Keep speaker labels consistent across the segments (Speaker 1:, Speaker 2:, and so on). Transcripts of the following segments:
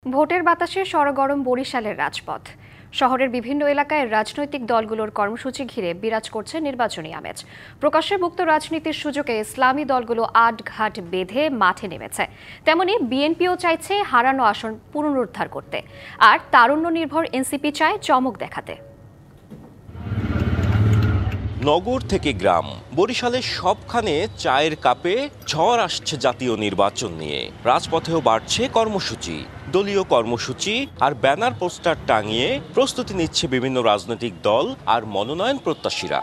Speaker 1: ভোটের বাতাসে সরগরম বরিশালের রাজপথ। শহরের বিভিন্ন এলাকায় রাজনৈতিক দলগুলোর কর্মসূচি ঘিরে বিরাজ করছে নির্বাচনী আমেজ। প্রকাশ্যে মুক্ত রাজনীতির সুযোগে ইসলামী দলগুলো আটঘাট বেঁধে মাঠে নেমেছে। তেমনি বিএনপিও চাইছে হারানো আসন পুনরুদ্ধার করতে, আর তারুণ্য নির্ভর এনসিপি চায় চমক দেখাতে।
Speaker 2: নগর থেকে গ্রাম, বরিশালের সবখানে চায়ের কাপে ঝড় আসছে জাতীয় নির্বাচন নিয়ে। রাজপথেও বাড়ছে কর্মসূচি, দলীয় কর্মসূচি আর ব্যানার পোস্টার টাঙিয়ে প্রস্তুতি নিচ্ছে বিভিন্ন রাজনৈতিক দল আর মনোনয়ন প্রত্যাশীরা।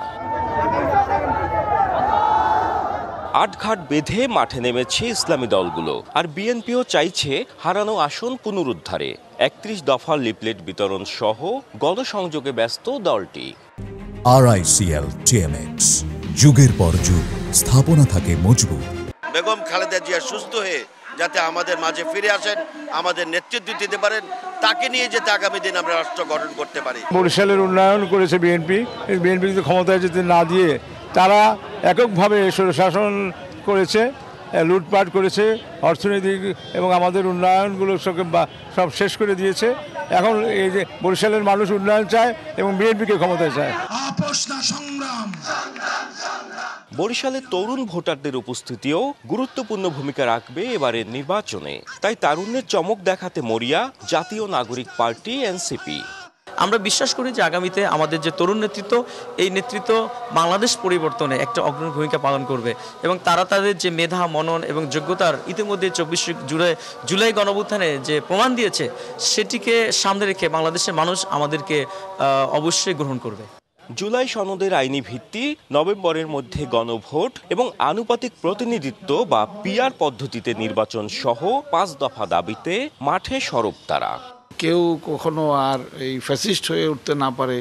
Speaker 2: আটঘাট বেঁধে মাঠে নেমেছে ইসলামী দলগুলো, আর বিএনপিও চাইছে হারানো আসন পুনরুদ্ধারে। ৩১ দফার লিফলেট বিতরণ সহ গণসংযোগে ব্যস্ত দলটি।
Speaker 3: RICL TMX, যুগের পর যুগ স্থাপনা থাকে মজবুত।
Speaker 4: বেগম খালেদা জিয়া সুস্থ হয়ে যাতে আমাদের মাঝে ফিরে আসেন, আমাদের নেতৃত্ব দিতে পারেন, তাকে নিয়ে যেতে আগামী দিন আমরা রাষ্ট্র গঠন করতে পারি।
Speaker 5: বরিশালের উন্নয়ন করেছে বিএনপি কিন্তু ক্ষমতায় যেতে না দিয়ে তারা এককভাবে শাসন করেছে, লুটপাট করেছে, অর্থনৈতিক এবং আমাদের উন্নয়নগুলো সব শেষ করে দিয়েছে। এখন এই যে বরিশালের মানুষ উন্নয়ন চায় এবং বিএনপিকে ক্ষমতায় চায়।
Speaker 2: বরিশালে তরুণ ভোটারদের উপস্থিতিও গুরুত্বপূর্ণ ভূমিকা রাখবে এবারের নির্বাচনে। তাই তারুণ্যের চমক দেখাতে মরিয়া জাতীয় নাগরিক পার্টি এনসিপি।
Speaker 6: আমরা বিশ্বাস করি যে আগামীতে আমাদের যে তরুণ নেতৃত্ব, এই নেতৃত্ব বাংলাদেশ পরিবর্তনে একটা অগ্রণী ভূমিকা পালন করবে এবং তারা তাদের যে মেধা, মনন এবং যোগ্যতার ইতিমধ্যে 24 জুলাই গণঅভ্যুত্থানে যে প্রমাণ দিয়েছে, সেটিকে সামনে রেখে বাংলাদেশের মানুষ আমাদেরকে অবশ্যই গ্রহণ করবে।
Speaker 2: জুলাই সনদের আইনি ভিত্তি, নভেম্বরের মধ্যে গণভোট এবং আনুপাতিক প্রতিনিধিত্ব বা পিআর পদ্ধতিতে নির্বাচন সহ 5 দফা দাবিতে মাঠে সরব তারা।
Speaker 7: কেউ কখনো আর এই ফ্যাসিস্ট হয়ে উঠতে না পারে,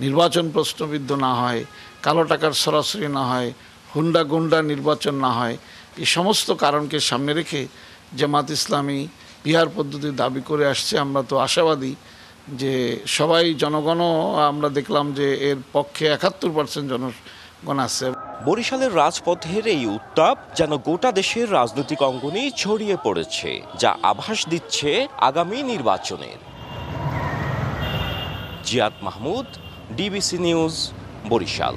Speaker 7: নির্বাচন প্রশ্নবিদ্ধ না হয়, কালো টাকার সরাসরি না হয়, হুন্ডা গুন্ডা নির্বাচন না হয়, এই সমস্ত কারণকে সামনে রেখে জামাত ইসলামী পিআর পদ্ধতির দাবি করে আসছে। আমরা তো আশাবাদী যে সবাই জনগণও আমরা দেখলাম যে এর পক্ষে 71% জনগণ আছে।
Speaker 2: বরিশালের রাজপথের এই উত্তাপ যেন গোটা দেশের রাজনৈতিক অঙ্গনেই ছড়িয়ে পড়েছে, যা আভাস দিচ্ছে আগামী নির্বাচনের। Ziad Mahmud, DBC news, Barishal.